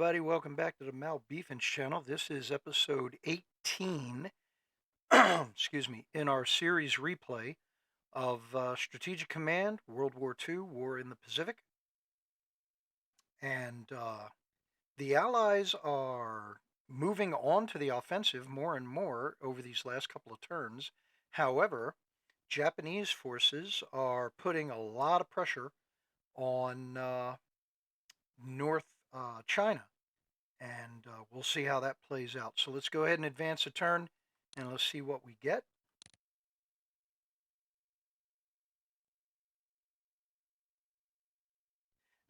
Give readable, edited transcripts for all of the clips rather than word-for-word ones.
everybody. Welcome back to the Malbeefance channel. This is episode 18, excuse me, in our series replay of Strategic Command, World War II, War in the Pacific. And the Allies are moving on to the offensive more and more over these last couple of turns. However, Japanese forces are putting a lot of pressure on North China. And we'll see how that plays out. So let's go ahead and advance a turn, and let's see what we get.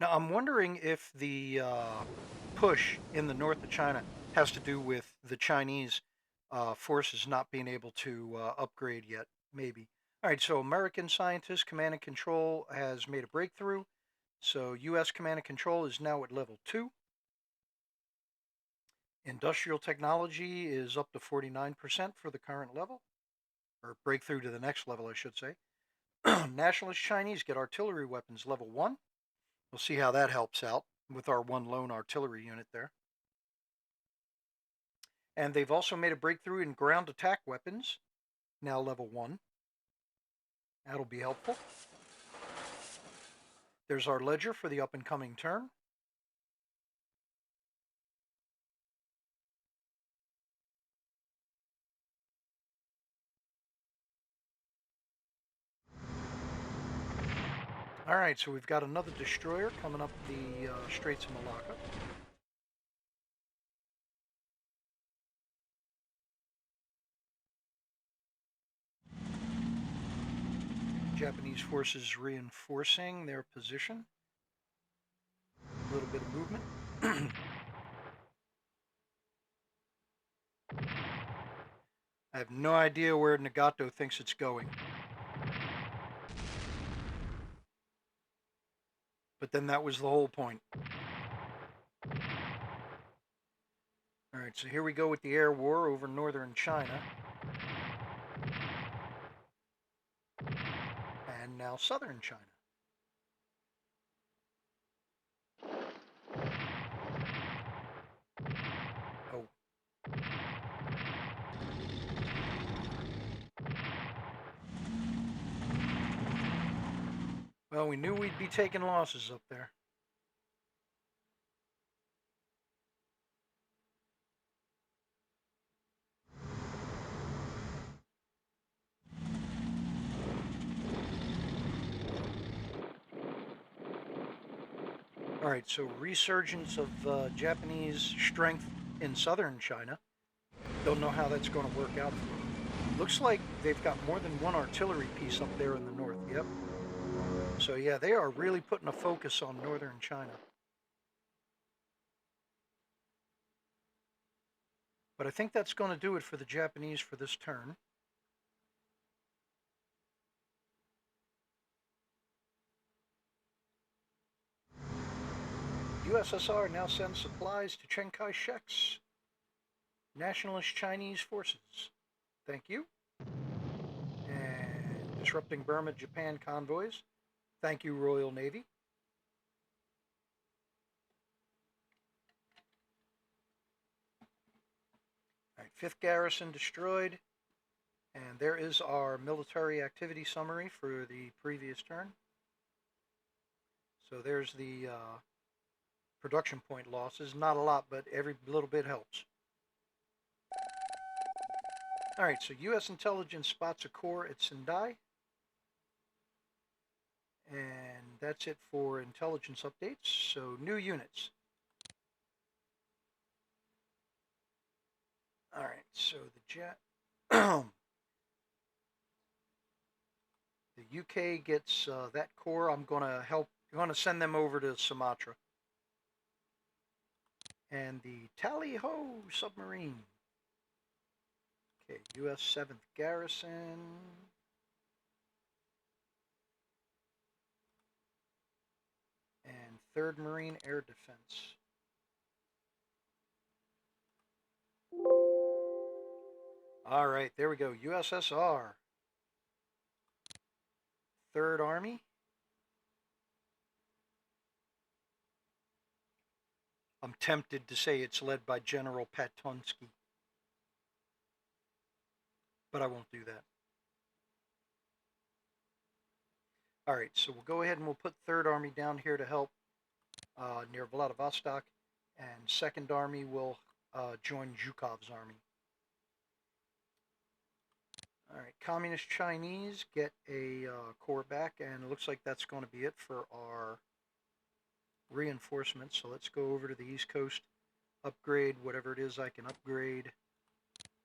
Now, I'm wondering if the push in the north of China has to do with the Chinese forces not being able to upgrade yet, maybe. All right, so American scientists, command and control has made a breakthrough. So U.S. command and control is now at level 2. Industrial technology is up to 49% for the current level, or breakthrough to the next level, I should say. Nationalist Chinese get artillery weapons level 1. We'll see how that helps out with our one lone artillery unit there. And they've also made a breakthrough in ground attack weapons, now level 1. That'll be helpful. There's our ledger for the up and coming turn. All right, so we've got another destroyer coming up the Straits of Malacca. Japanese forces reinforcing their position. A little bit of movement. I have no idea where Nagato thinks it's going. But then that was the whole point. All right, so here we go with the air war over northern China. And now southern China. Oh. Well, we knew we'd be taking losses up there. All right, so resurgence of Japanese strength in southern China. Don't know how that's going to work out for them. Looks like they've got more than one artillery piece up there in the north. Yep. So yeah, they are really putting a focus on northern China. But I think that's going to do it for the Japanese for this turn. USSR now sends supplies to Chiang Kai-shek's nationalist Chinese forces. Thank you. And disrupting Burma-Japan convoys. Thank you, Royal Navy. All right, 5th Garrison destroyed. And there is our military activity summary for the previous turn. So there's the production point losses. Not a lot, but every little bit helps. All right, so U.S. intelligence spots a corps at Sendai. And that's it for intelligence updates. So new units. All right, so the the UK gets that corps. I'm going to send them over to Sumatra. And the Tally-Ho submarine. Okay, U.S. 7th Garrison. And 3rd Marine Air Defense. All right, there we go. USSR. 3rd Army. I'm tempted to say it's led by General Patonsky, but I won't do that. All right, so we'll go ahead and we'll put Third Army down here to help near Vladivostok, and Second Army will join Zhukov's army. All right, Communist Chinese get a corps back, and it looks like that's going to be it for our reinforcements. So let's go over to the East Coast, upgrade whatever it is I can upgrade.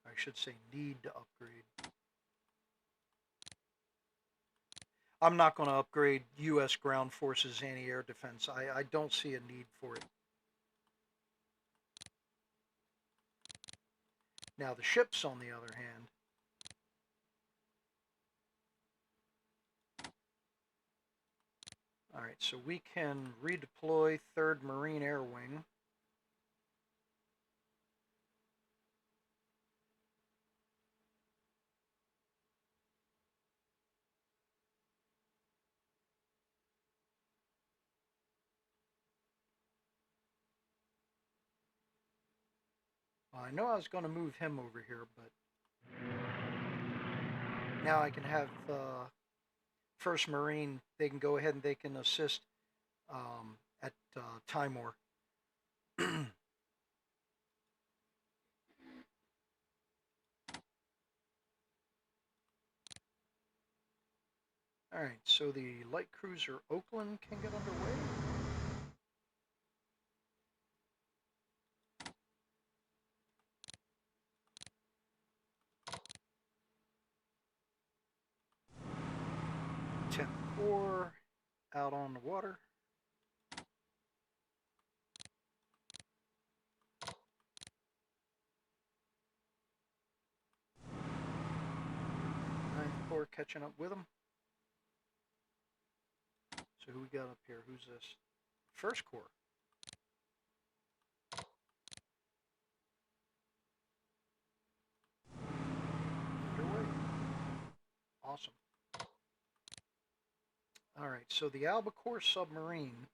I should say need to upgrade. I'm not going to upgrade U.S. ground forces anti-air defense. I don't see a need for it. Now the ships, on the other hand, all right, so we can redeploy 3rd Marine Air Wing. I know I was going to move him over here, but now I can have 1st Marine. They can go ahead and they can assist at Timor. All right, so the light cruiser Oakland can get underway. Tenth Corps out on the water. Ninth Corps catching up with them. So who we got up here? Who's this? 1st Corps. Underway. Awesome. All right, so the Albacore submarine,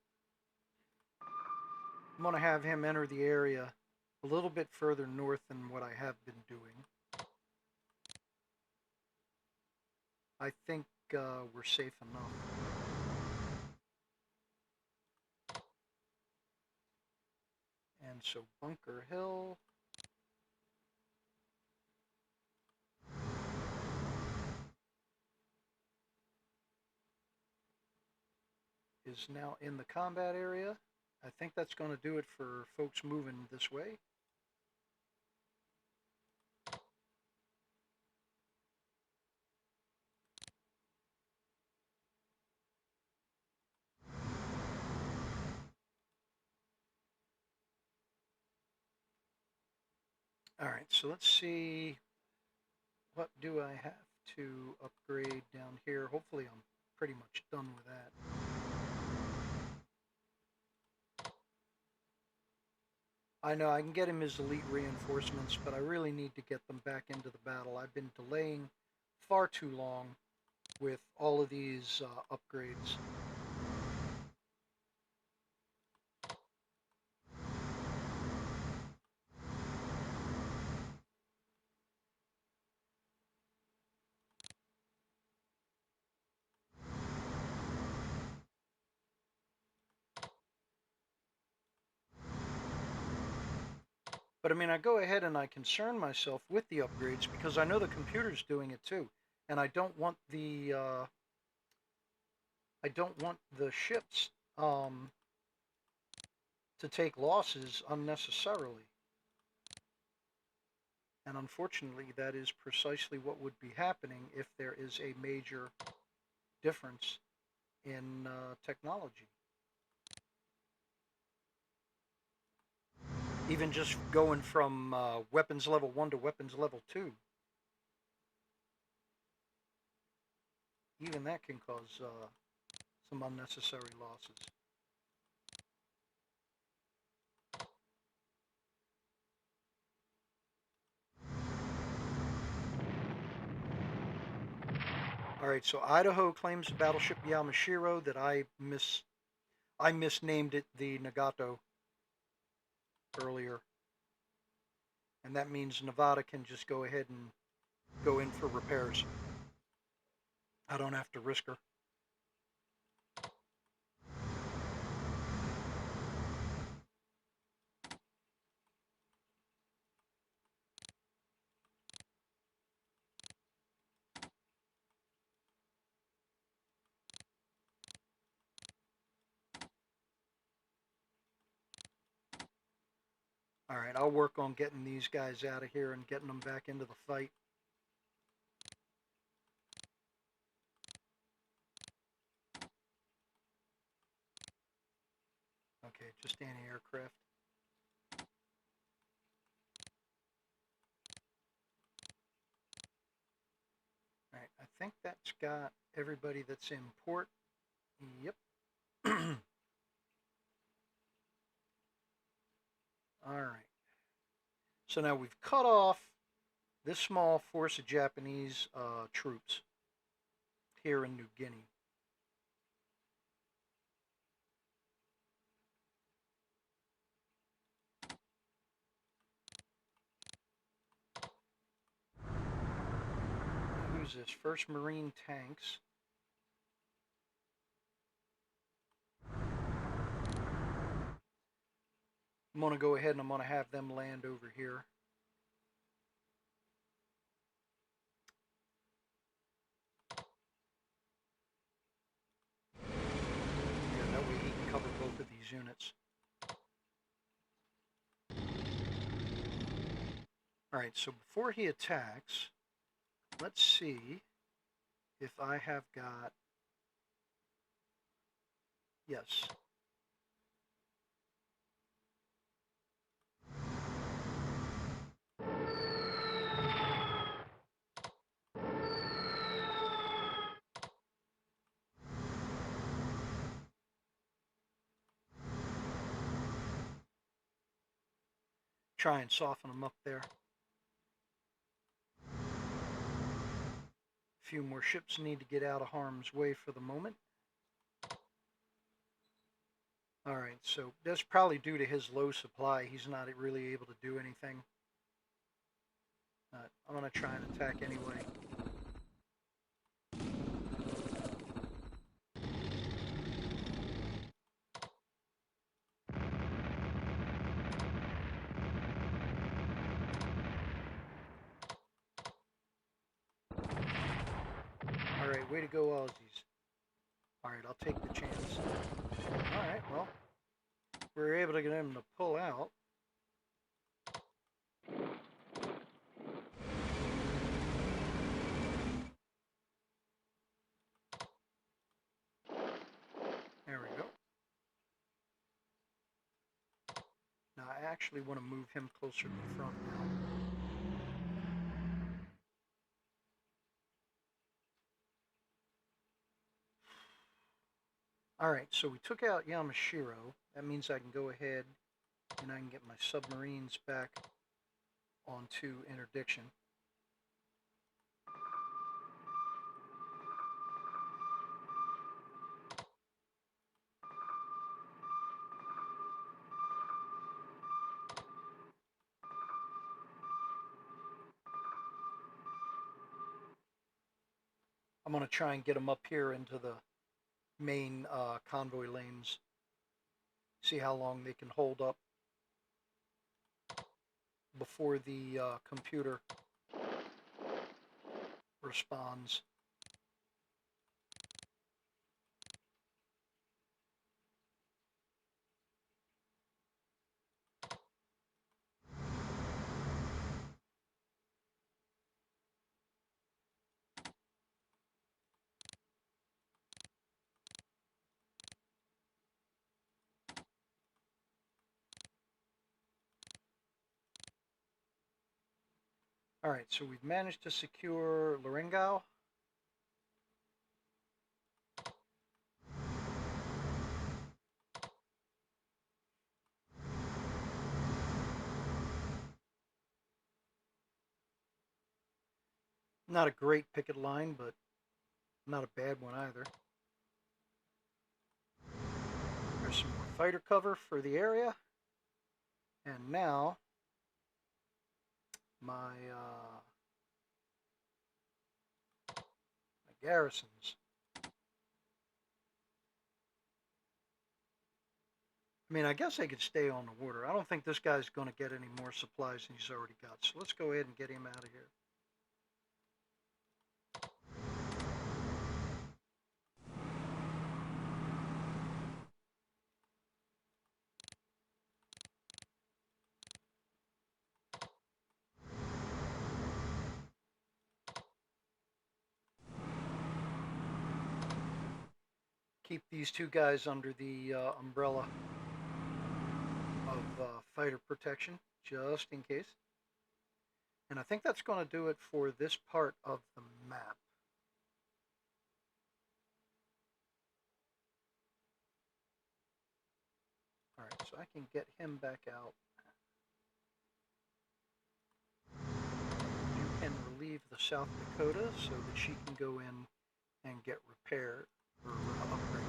I'm going to have him enter the area a little bit further north than what I have been doing. I think we're safe enough. And so Bunker Hill is now in the combat area. I think that's going to do it for folks moving this way. All right, so let's see, what do I have to upgrade down here? Hopefully I'm pretty much done with that. I know I can get him his elite reinforcements, but I really need to get them back into the battle. I've been delaying far too long with all of these upgrades. But I mean, I go ahead and I concern myself with the upgrades because I know the computer's doing it too, and I don't want the ships to take losses unnecessarily. And unfortunately, that is precisely what would be happening if there is a major difference in technology. Even just going from weapons level 1 to weapons level 2, even that can cause some unnecessary losses. All right, so Idaho claims the battleship Yamashiro that I misnamed it the Nagato. earlier. And that means Nevada can just go ahead and go in for repairs. I don't have to risk her. All right, I'll work on getting these guys out of here and getting them back into the fight. Okay, just anti-aircraft. All right, I think that's got everybody that's in port. Yep. All right. So now we've cut off this small force of Japanese troops here in New Guinea. Who's this? First Marine Tanks. I'm going to go ahead and I'm going to have them land over here. Yeah, that way he can cover both of these units. Alright, so before he attacks, let's see if I have got... Yes. Try and soften them up there. A few more ships need to get out of harm's way for the moment. Alright, so that's probably due to his low supply. He's not really able to do anything. I'm going to try and attack anyway. Alright, way to go, Aussies. Alright, I'll take the chance. Alright, well, we were able to get him to pull out. There we go. Now, I actually want to move him closer to the front now. Alright, so we took out Yamashiro. That means I can go ahead and I can get my submarines back onto interdiction. I'm going to try and get them up here into the main convoy lanes. See how long they can hold up before the computer responds. Alright, so we've managed to secure Lorengau. Not a great picket line, but not a bad one either. There's some more fighter cover for the area. And now my garrisons. I mean, I guess they could stay on the water. I don't think this guy's going to get any more supplies than he's already got. So let's go ahead and get him out of here. Keep these two guys under the umbrella of fighter protection, just in case. And I think that's going to do it for this part of the map. Alright, so I can get him back out. You can relieve the South Dakota so that she can go in and get repaired or upgrade.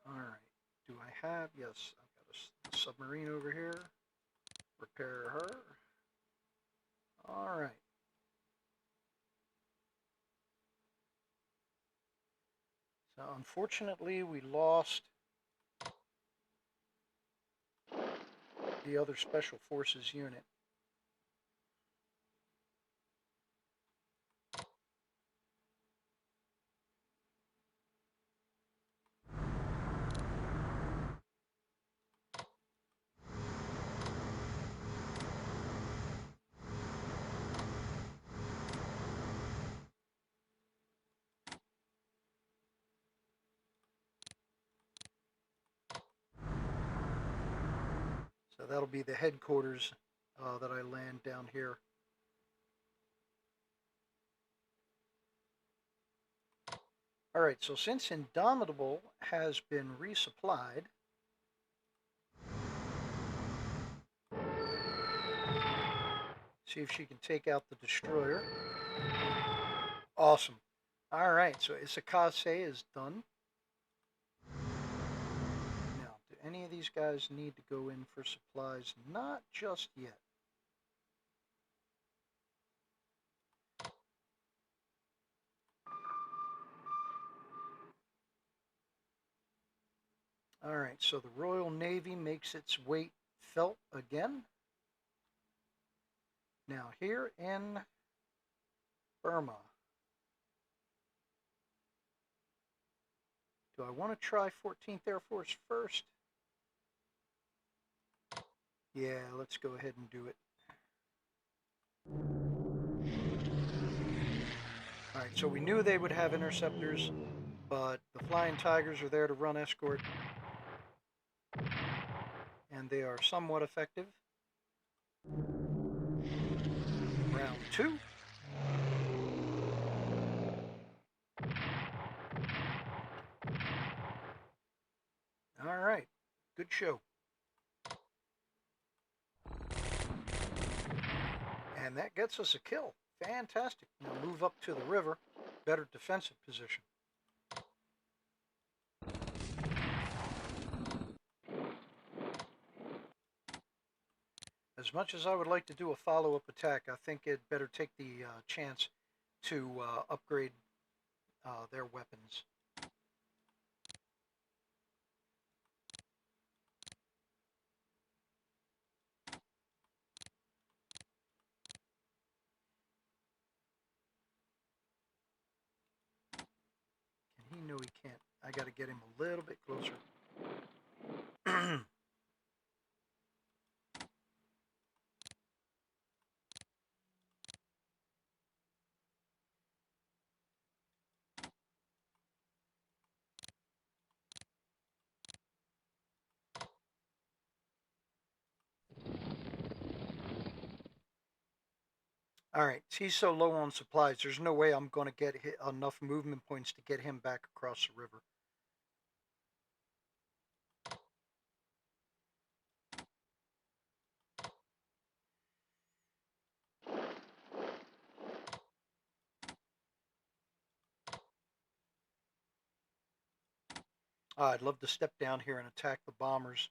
Alright, do I have, yes, I've got a submarine over here. Repair her. Alright. So unfortunately we lost the other Special Forces unit. So that'll be the headquarters that I land down here. Alright, so since Indomitable has been resupplied, see if she can take out the destroyer. Awesome. Alright, so Isakase is done. Now, do any of these guys need to go in for supplies? Not just yet. Alright, so the Royal Navy makes its weight felt again. Now, here in Burma, do I want to try 14th Air Force first? Yeah, let's go ahead and do it. Alright, so we knew they would have interceptors, but the Flying Tigers are there to run escort, and they are somewhat effective. Round 2. Alright, good show. And that gets us a kill. Fantastic. Now move up to the river. Better defensive position. As much as I would like to do a follow-up attack, I think it better take the chance to upgrade their weapons. Can he? No, he can't. I got to get him a little bit closer. Alright, he's so low on supplies, there's no way I'm going to get enough movement points to get him back across the river. I'd love to step down here and attack the bombers,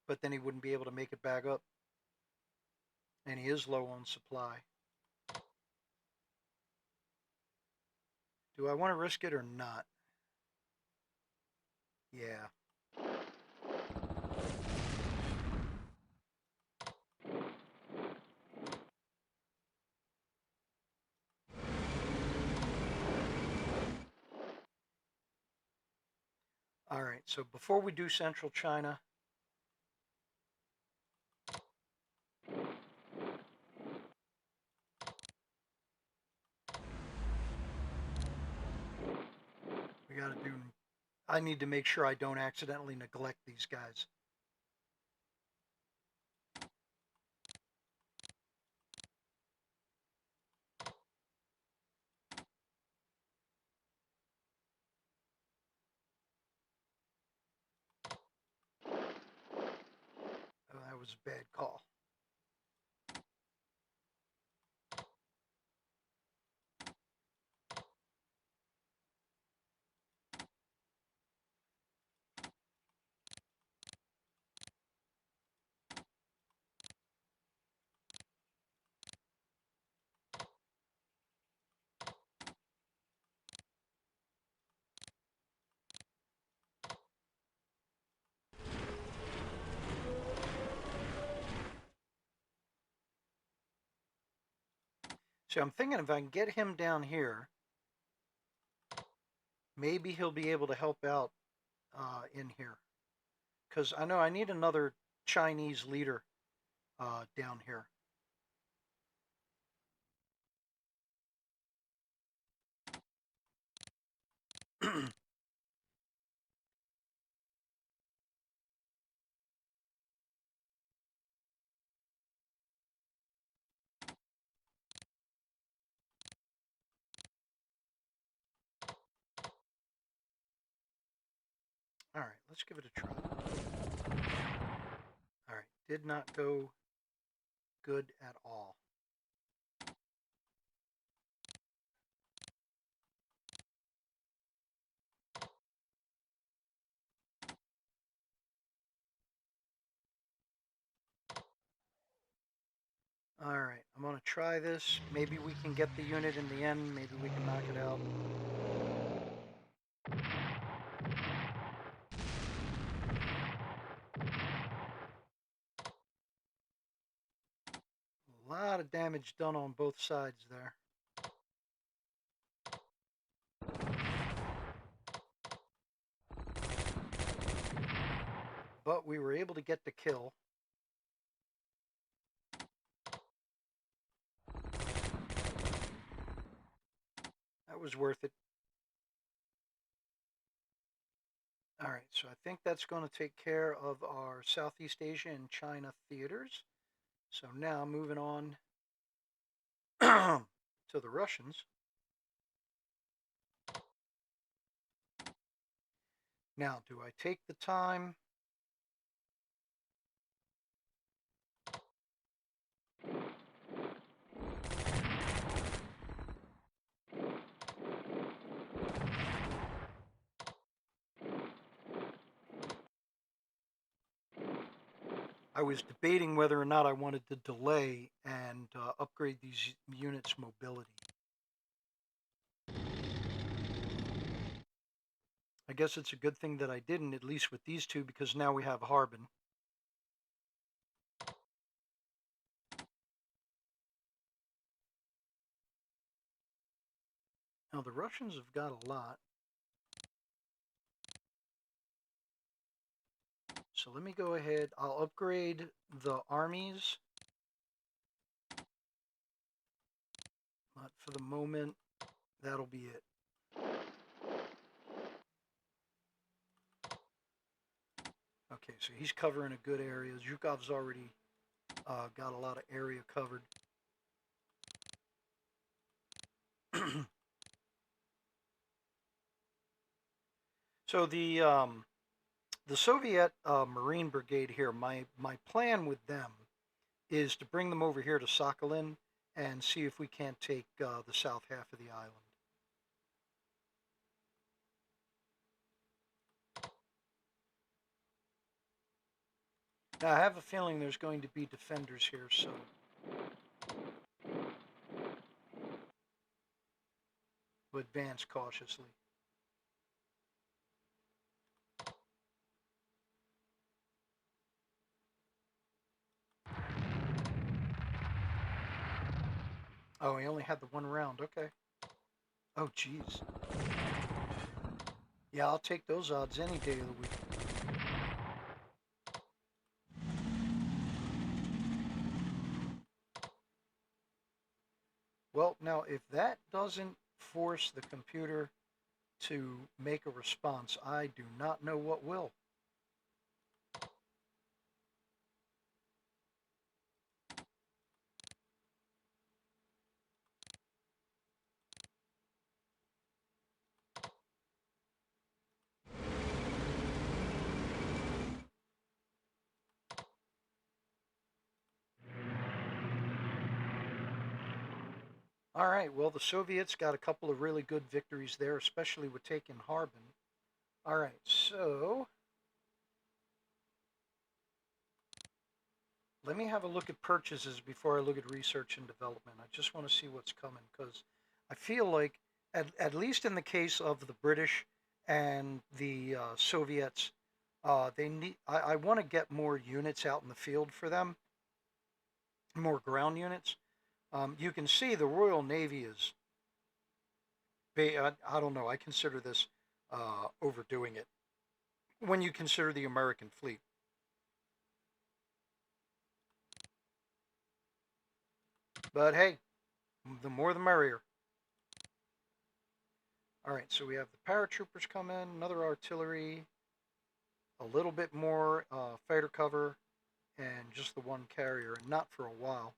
but then he wouldn't be able to make it back up. And he is low on supply. Do I want to risk it or not? Yeah. All right, so before we do Central China, we got to do, I need to make sure I don't accidentally neglect these guys. Oh, that was a bad call. So I'm thinking if I can get him down here, maybe he'll be able to help out in here. Because I know I need another Chinese leader down here. All right, let's give it a try. All right, did not go good at all. All right, I'm going to try this. Maybe we can get the unit in the end. Maybe we can knock it out. A lot of damage done on both sides there. But we were able to get the kill. That was worth it. All right, so I think that's going to take care of our Southeast Asia and China theaters. So now moving on to the Russians. Now, do I take the time? I was debating whether or not I wanted to delay and upgrade these units' mobility. I guess it's a good thing that I didn't, at least with these two, because now we have Harbin. Now, the Russians have got a lot. So let me go ahead. I'll upgrade the armies. But for the moment, that'll be it. Okay, so he's covering a good area. Zhukov's already got a lot of area covered. So the Soviet Marine Brigade here, my plan with them is to bring them over here to Sakhalin and see if we can't take the south half of the island. Now, I have a feeling there's going to be defenders here, so we'll advance cautiously. Oh, he only had the one round. Okay. Oh, jeez. Yeah, I'll take those odds any day of the week. Well, now, if that doesn't force the computer to make a response, I do not know what will. All right, well, the Soviets got a couple of really good victories there, especially with taking Harbin. All right, so let me have a look at purchases before I look at research and development. I just want to see what's coming because I feel like, at least in the case of the British and the Soviets, they need. I want to get more units out in the field for them, more ground units. You can see the Royal Navy is. I don't know. I consider this overdoing it when you consider the American fleet. But hey, the more the merrier. All right, so we have the paratroopers come in, another artillery, a little bit more fighter cover, and just the one carrier, and not for a while.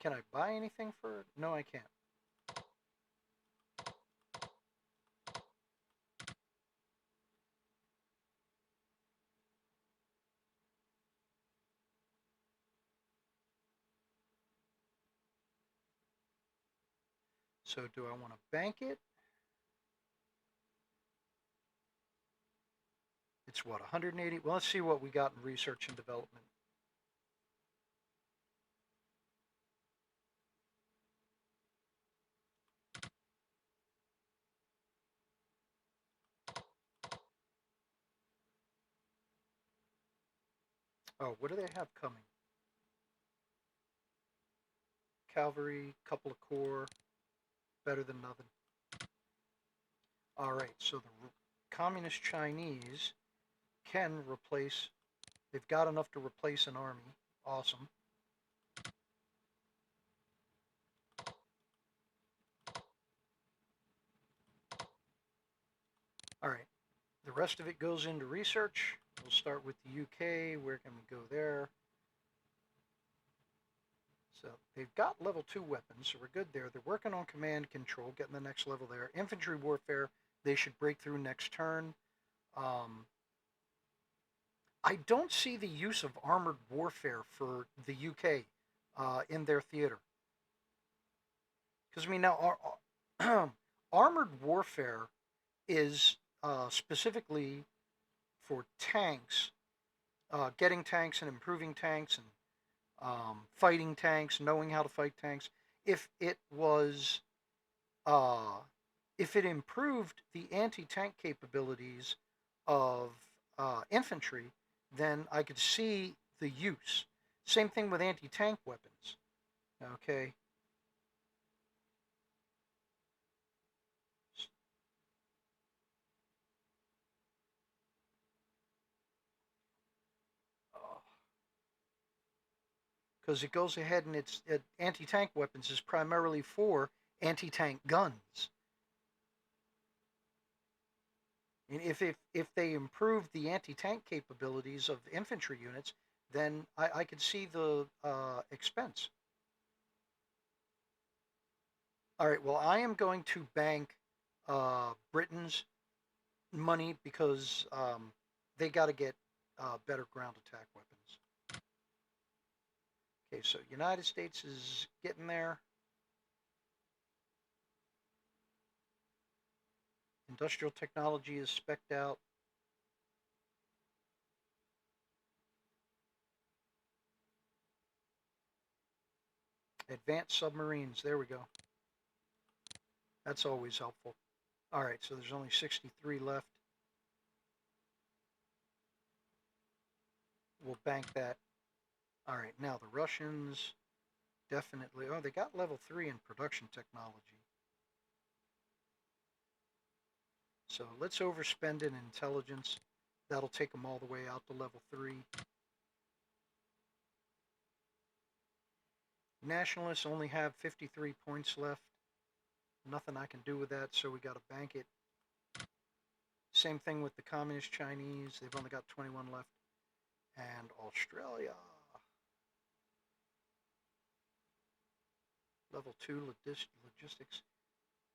Can I buy anything for it? No, I can't. So do I want to bank it? It's what, 180? Well, let's see what we got in research and development. Oh, what do they have coming? Cavalry, couple of corps, better than nothing. All right, so the communist Chinese can replace, they've got enough to replace an army. Awesome. All right, the rest of it goes into research. We'll start with the UK. Where can we go there? So they've got level 2 weapons, so we're good there. They're working on command control, getting the next level there. Infantry warfare, they should break through next turn. Um, I don't see the use of armored warfare for the UK in their theater. Because, I mean, now, armored warfare is specifically for tanks, getting tanks and improving tanks and fighting tanks, knowing how to fight tanks. If it was, uh, if it improved the anti-tank capabilities of infantry, then I could see the use. Same thing with anti-tank weapons. Okay. Because it goes ahead and it's anti-tank weapons is primarily for anti-tank guns. And if they improve the anti-tank capabilities of infantry units, then I could see the expense. All right. Well, I am going to bank Britain's money because they got to get better ground attack weapons. Okay, so United States is getting there. Industrial technology is specced out. Advanced submarines. There we go. That's always helpful. All right, so there's only 63 left. We'll bank that. All right, now the Russians definitely. Oh, they got level 3 in production technology. So let's overspend in intelligence. That'll take them all the way out to level 3. Nationalists only have 53 points left. Nothing I can do with that, so we got to bank it. Same thing with the Communist Chinese. They've only got 21 left. And Australia. Level 2 logistics.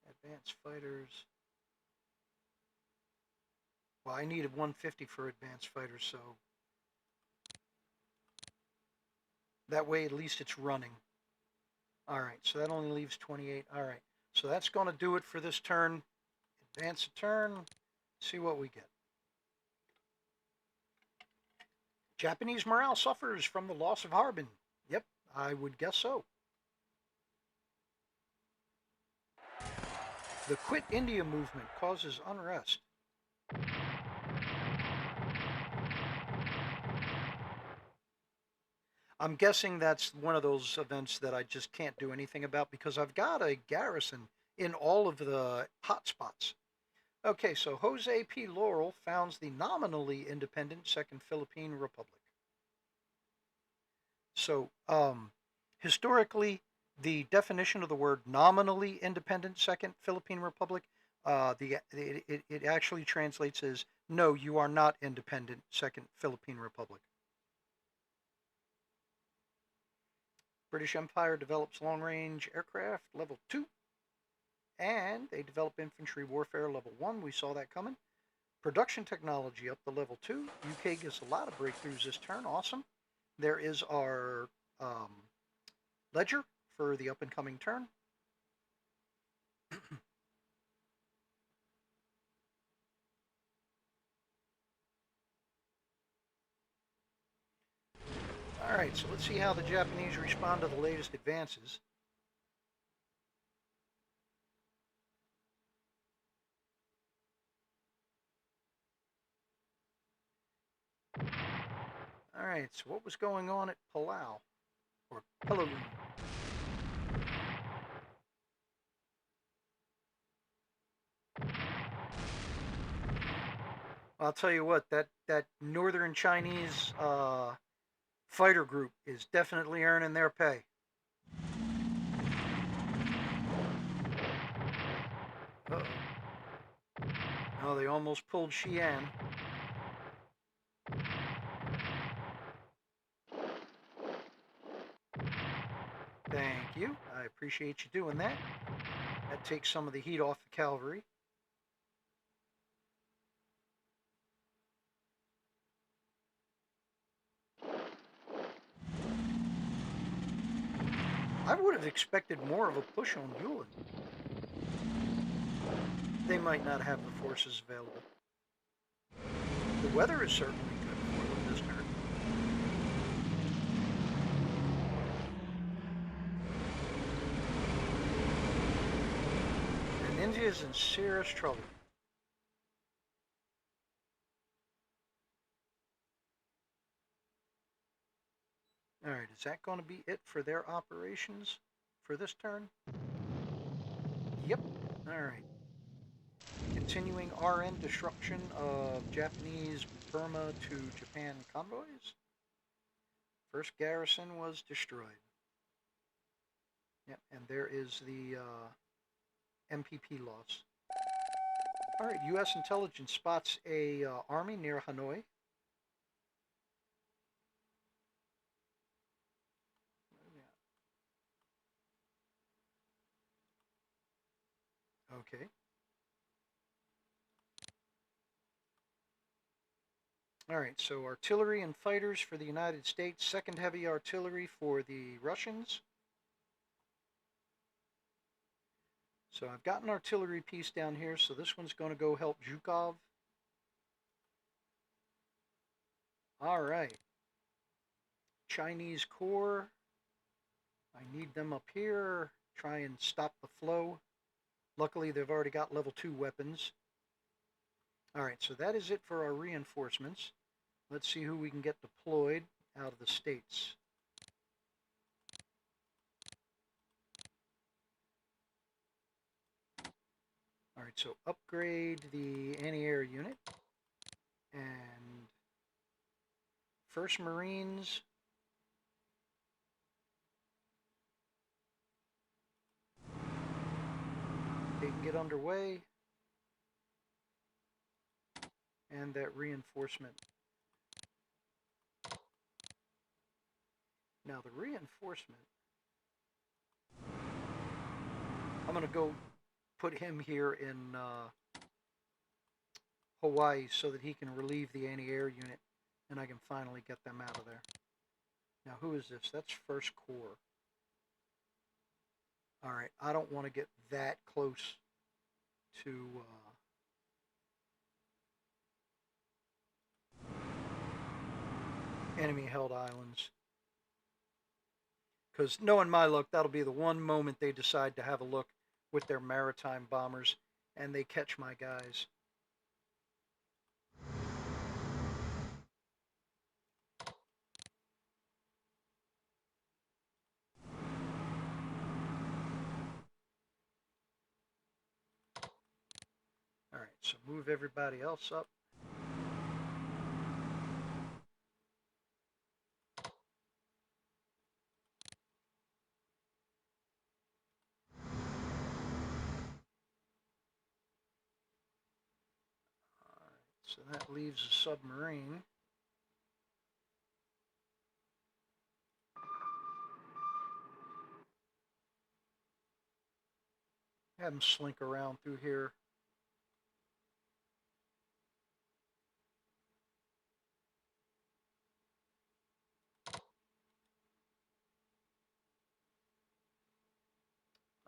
Advanced fighters. Well, I needed 150 for advanced fighters, so that way at least it's running. All right, so that only leaves 28. All right, so that's going to do it for this turn. Advance a turn, see what we get. Japanese morale suffers from the loss of Harbin. Yep, I would guess so. The Quit India movement causes unrest. I'm guessing that's one of those events that I just can't do anything about because I've got a garrison in all of the hotspots. Okay, so Jose P. Laurel founds the nominally independent Second Philippine Republic. So, historically, the definition of the word nominally independent Second Philippine Republic, it actually translates as no, you are not independent Second Philippine Republic. British Empire develops long-range aircraft level 2, and they develop infantry warfare level 1. We saw that coming. Production technology up to level 2. UK gets a lot of breakthroughs this turn. Awesome. There is our ledger for the up-and-coming turn. All right, so let's see how the Japanese respond to the latest advances. All right, so what was going on at Palau? Or Peleliu? I'll tell you what, that northern Chinese fighter group is definitely earning their pay. Uh-oh. Oh, they almost pulled Xi'an. Thank you. I appreciate you doing that. That takes some of the heat off the cavalry. I would have expected more of a push on Yulin. They might not have the forces available. The weather is certainly good for them this turn. And India is in serious trouble. All right, is that going to be it for their operations for this turn? Yep. All right. Continuing RN destruction of Japanese Burma to Japan convoys. First garrison was destroyed. Yep, and there is the MPP loss. All right, U.S. intelligence spots a army near Hanoi. Okay. All right, so artillery and fighters for the United States, second heavy artillery for the Russians. So I've got an artillery piece down here, so this one's going to go help Zhukov. All right. Chinese Corps I need them up here. Try and stop the flow. Luckily, they've already got level 2 weapons. Alright, so that is it for our reinforcements. Let's see who we can get deployed out of the states. Alright, so upgrade the anti-air unit. And 1st Marines. They can get underway. And that reinforcement. Now the reinforcement, I'm going to go put him here in Hawaii so that he can relieve the anti-air unit and I can finally get them out of there. Now who is this? That's 1st Corps. Alright, I don't want to get that close to enemy-held islands. Because knowing my luck, that'll be the one moment they decide to have a look with their maritime bombers and they catch my guys. Alright, so move everybody else up. So that leaves a submarine. Have them slink around through here.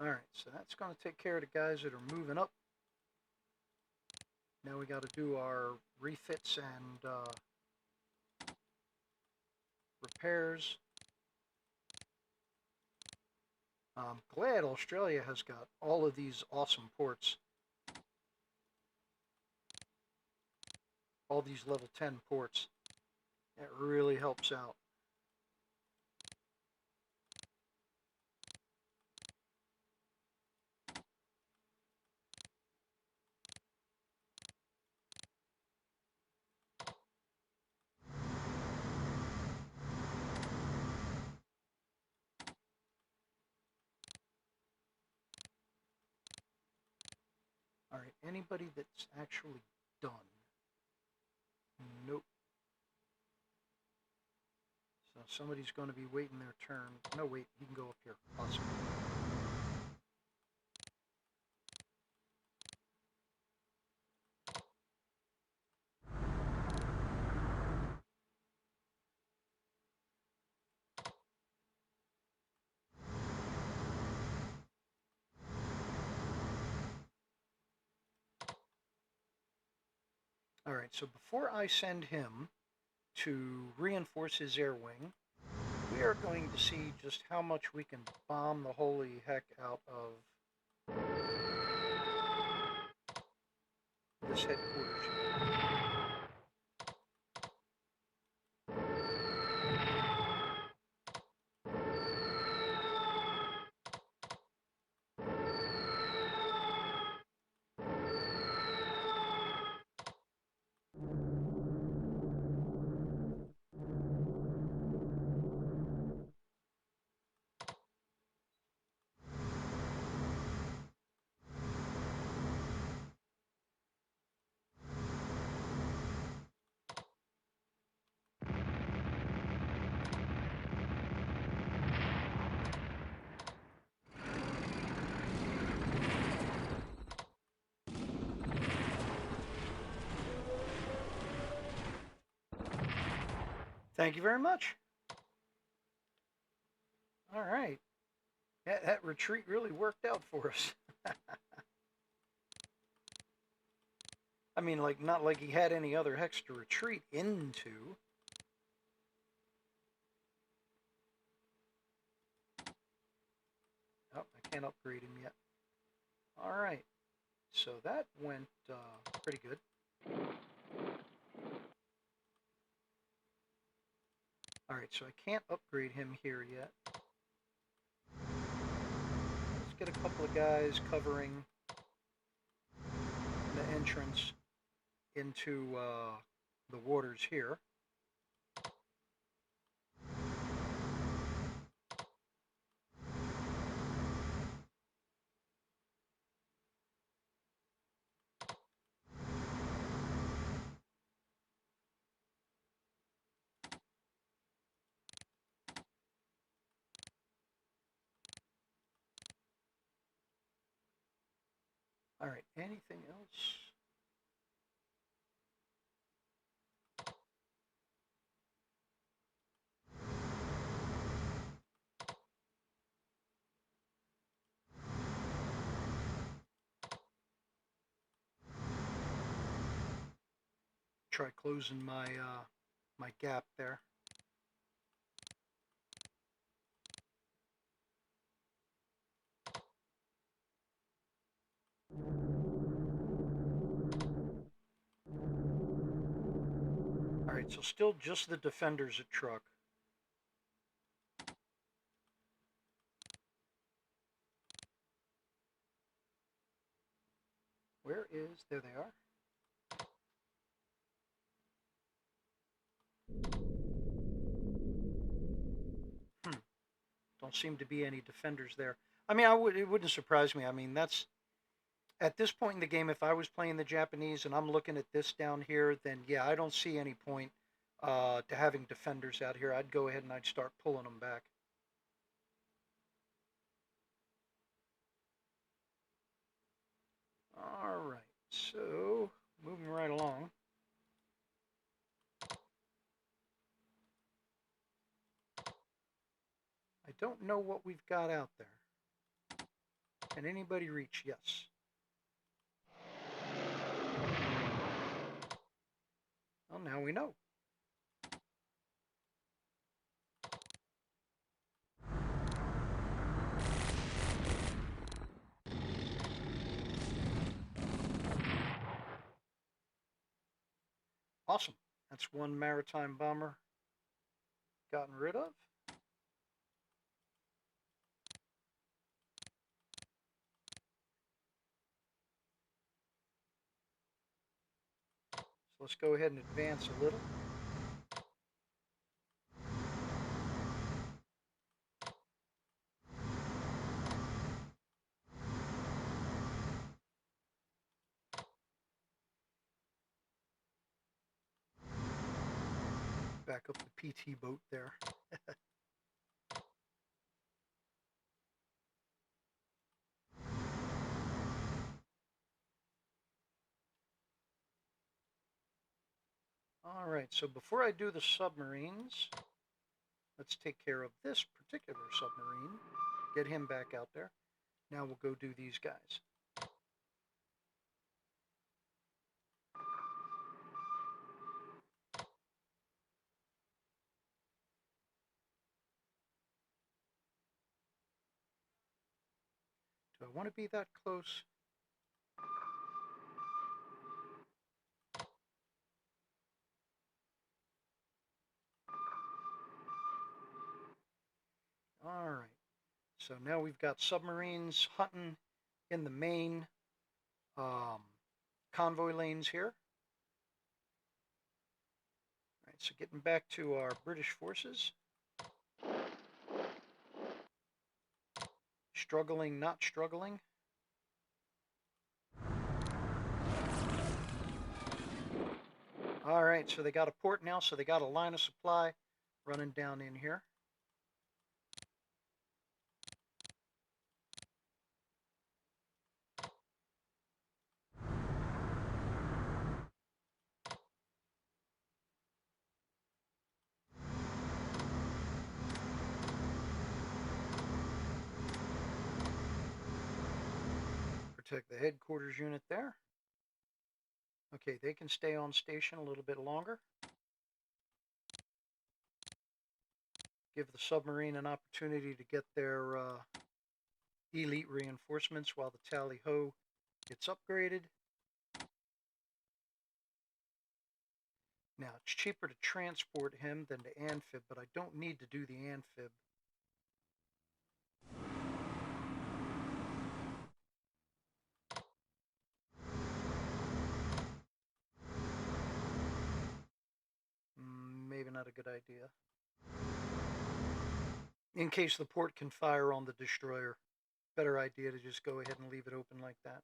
Alright, so that's going to take care of the guys that are moving up. Now we got to do our refits and repairs. I'm glad Australia has got all of these awesome ports. All these level 10 ports. That really helps out. Alright, anybody that's actually done? Nope. So somebody's going to be waiting their turn. No, wait, you can go up here. Awesome. Alright, so before I send him to reinforce his air wing, we are going to see just how much we can bomb the holy heck out of this headquarters. Thank you very much. All right. That retreat really worked out for us. I mean, like, not like he had any other hex to retreat into. can't upgrade him yet. Alright, so that went pretty good. Alright, so I can't upgrade him here yet. Let's get a couple of guys covering the entrance into the waters here. Alright, anything else? Try closing my my gap there. Alright, so still just the defenders at Truck. Where is... there they are. Don't seem to be any defenders there. I mean, it wouldn't surprise me. I mean, that's... at this point in the game, if I was playing the Japanese and I'm looking at this down here, then yeah, I don't see any point to having defenders out here. I'd go ahead and I'd start pulling them back. Alright, so moving right along. I don't know what we've got out there. Can anybody reach? Yes. Well, now we know. Awesome. That's one maritime bomber gotten rid of. So let's go ahead and advance a little. Back up the PT boat there. All right, so before I do the submarines, let's take care of this particular submarine. Get him back out there. Now we'll go do these guys. Do I want to be that close? All right. So now we've got submarines hunting in the main convoy lanes here. All right, so getting back to our British forces. Struggling, not struggling. All right, so they got a port now, so they got a line of supply running down in here. Protect the headquarters unit there. Okay, they can stay on station a little bit longer. Give the submarine an opportunity to get their elite reinforcements while the Tally-Ho gets upgraded. Now, it's cheaper to transport him than to amphib, but I don't need to do the amphib. Maybe not a good idea. In case the port can fire on the destroyer, better idea to just go ahead and leave it open like that.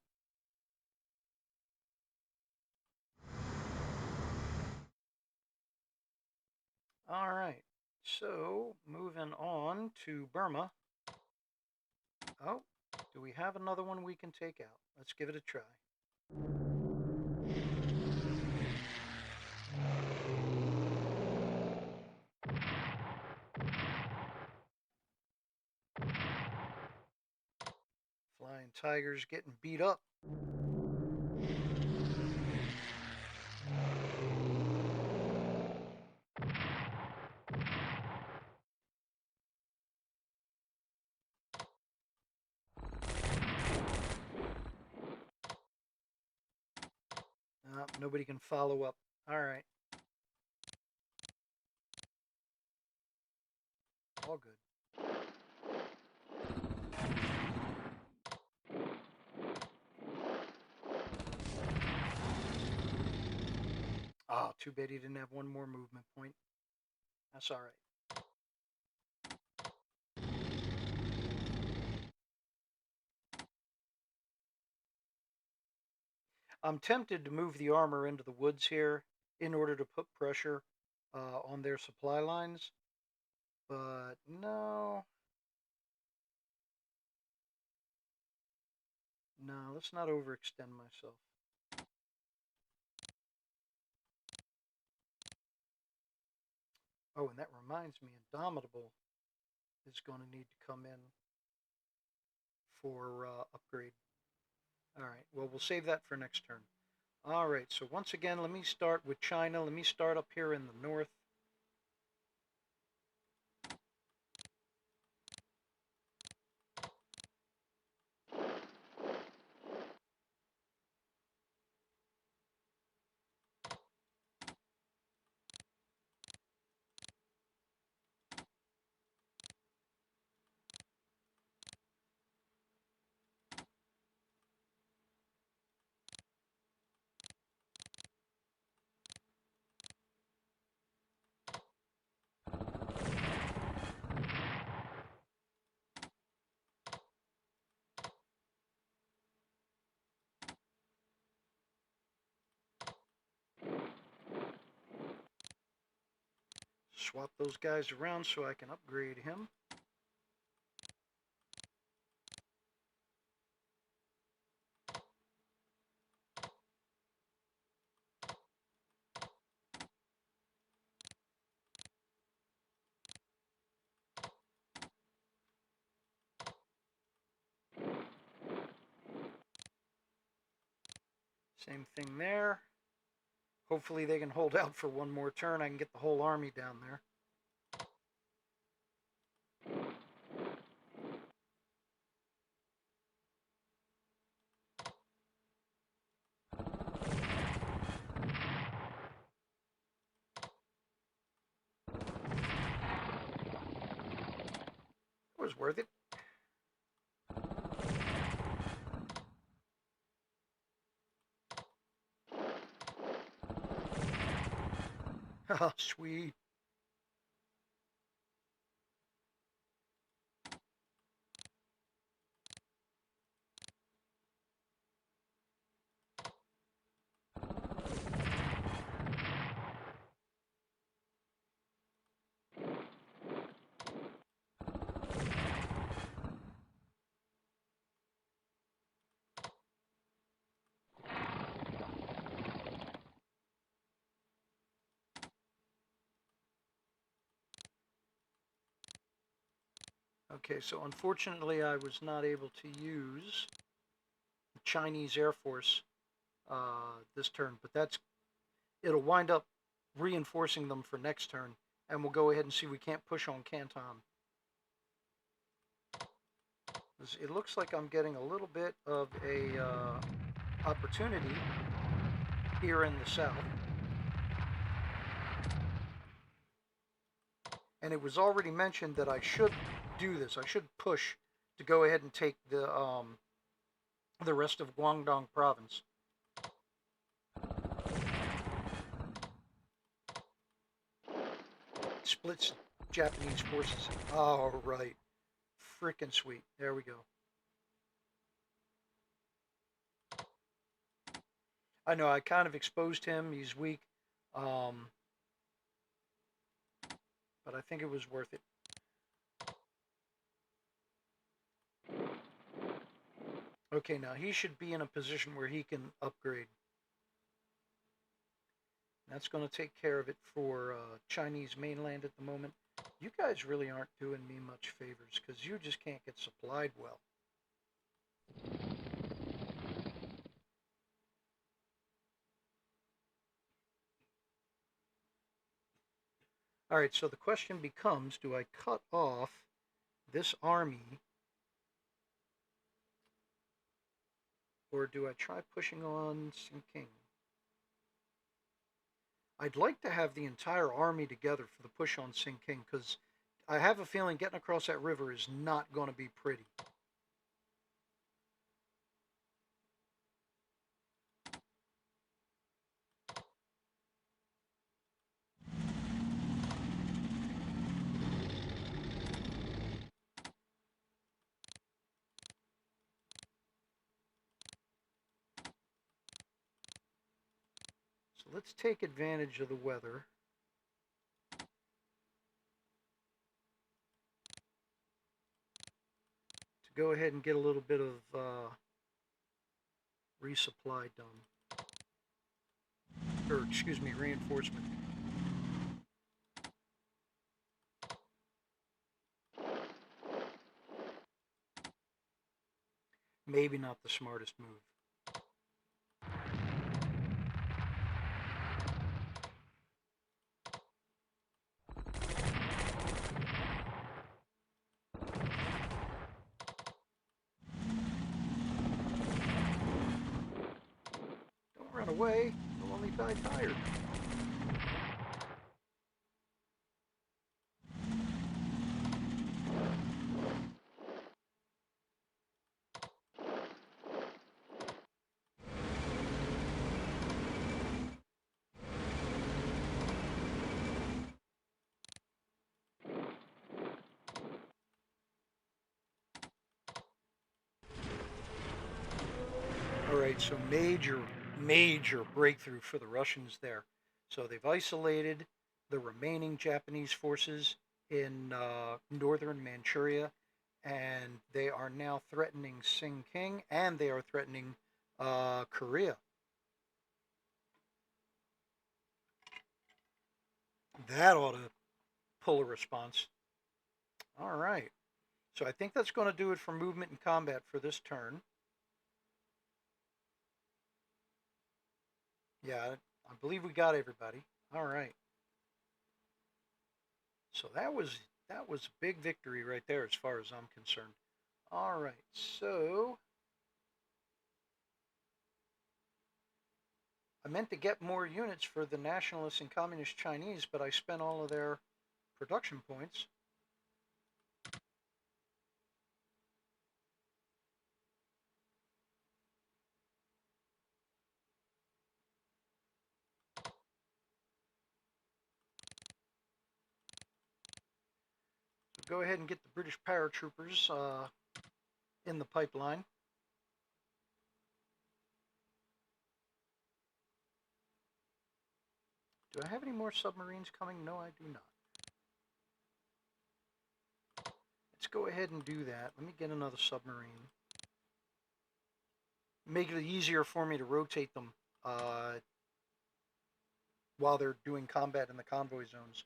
All right, so moving on to Burma. Oh, do we have another one we can take out? Let's give it a try. Flying Tiger's getting beat up. Nobody can follow up. All right. All good. Oh, too bad he didn't have one more movement point. That's all right. I'm tempted to move the armor into the woods here in order to put pressure on their supply lines, but no. No, let's not overextend myself. Oh, and that reminds me, Indomitable is going to need to come in for upgrade. All right, well, we'll save that for next turn. All right, so once again, let me start with China. Let me start up here in the north. Swap those guys around so I can upgrade him. Same thing there. Hopefully they can hold out for one more turn. I can get the whole army down there. It was worth it. Oh, sweet. Okay, so unfortunately I was not able to use the Chinese Air Force this turn, but it'll wind up reinforcing them for next turn, and we'll go ahead and see if we can't push on Canton. It looks like I'm getting a little bit of a opportunity here in the south. And it was already mentioned that I should do this. I should push to go ahead and take the rest of Guangdong province. Splits Japanese forces. All right. Frickin' sweet. There we go. I know I kind of exposed him. He's weak. Um, but I think it was worth it. Okay, now he should be in a position where he can upgrade. That's going to take care of it for Chinese mainland at the moment. You guys really aren't doing me much favors because you just can't get supplied well. All right, so the question becomes, do I cut off this army or do I try pushing on Sinking? I'd like to have the entire army together for the push on Sinking because I have a feeling getting across that river is not going to be pretty. So let's take advantage of the weather. To go ahead and get a little bit of resupply done. Or, excuse me, reinforcement. Maybe not the smartest move. Don't run away. You'll only die tired. All right, so major breakthrough for the Russians there. So they've isolated the remaining Japanese forces in northern Manchuria, and they are now threatening Sinking, and they are threatening Korea. That ought to pull a response. All right. So I think that's going to do it for movement and combat for this turn. Yeah, I believe we got everybody. All right. So that was a big victory right there as far as I'm concerned. All right. So I meant to get more units for the nationalists and communist Chinese, but I spent all of their production points. So go ahead and get the British paratroopers in the pipeline. Do I have any more submarines coming? No, I do not. Let's go ahead and do that. Let me get another submarine. Make it easier for me to rotate them while they're doing combat in the convoy zones.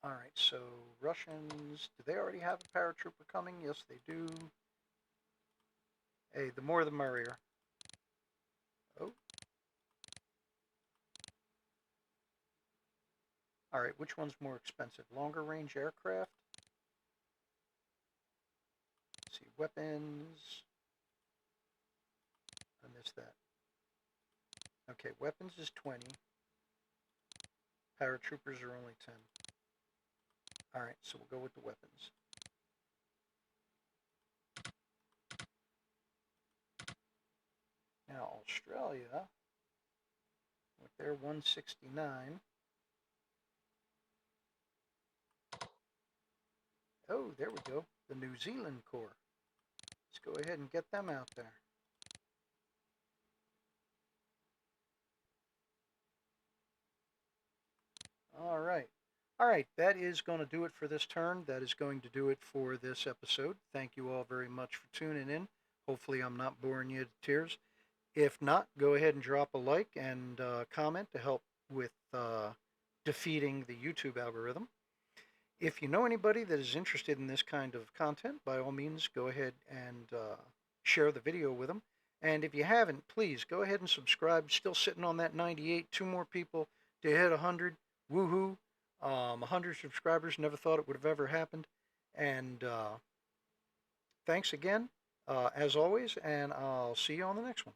All right, so Russians, do they already have a paratrooper coming? Yes, they do. Hey, the more the merrier. Oh. All right, which one's more expensive? Longer range aircraft? weapons. I missed that. Okay, weapons is 20. Paratroopers are only 10. All right, so we'll go with the weapons. Now, Australia, with their 169. Oh, there we go. The New Zealand Corps. Let's go ahead and get them out there. All right. All right, that is going to do it for this turn. That is going to do it for this episode. Thank you all very much for tuning in. Hopefully, I'm not boring you to tears. If not, go ahead and drop a like and comment to help with defeating the YouTube algorithm. If you know anybody that is interested in this kind of content, by all means, go ahead and share the video with them. And if you haven't, please go ahead and subscribe. Still sitting on that 98. Two more people to hit 100. Woohoo! 100 subscribers. Never thought it would have ever happened. And thanks again, as always, and I'll see you on the next one.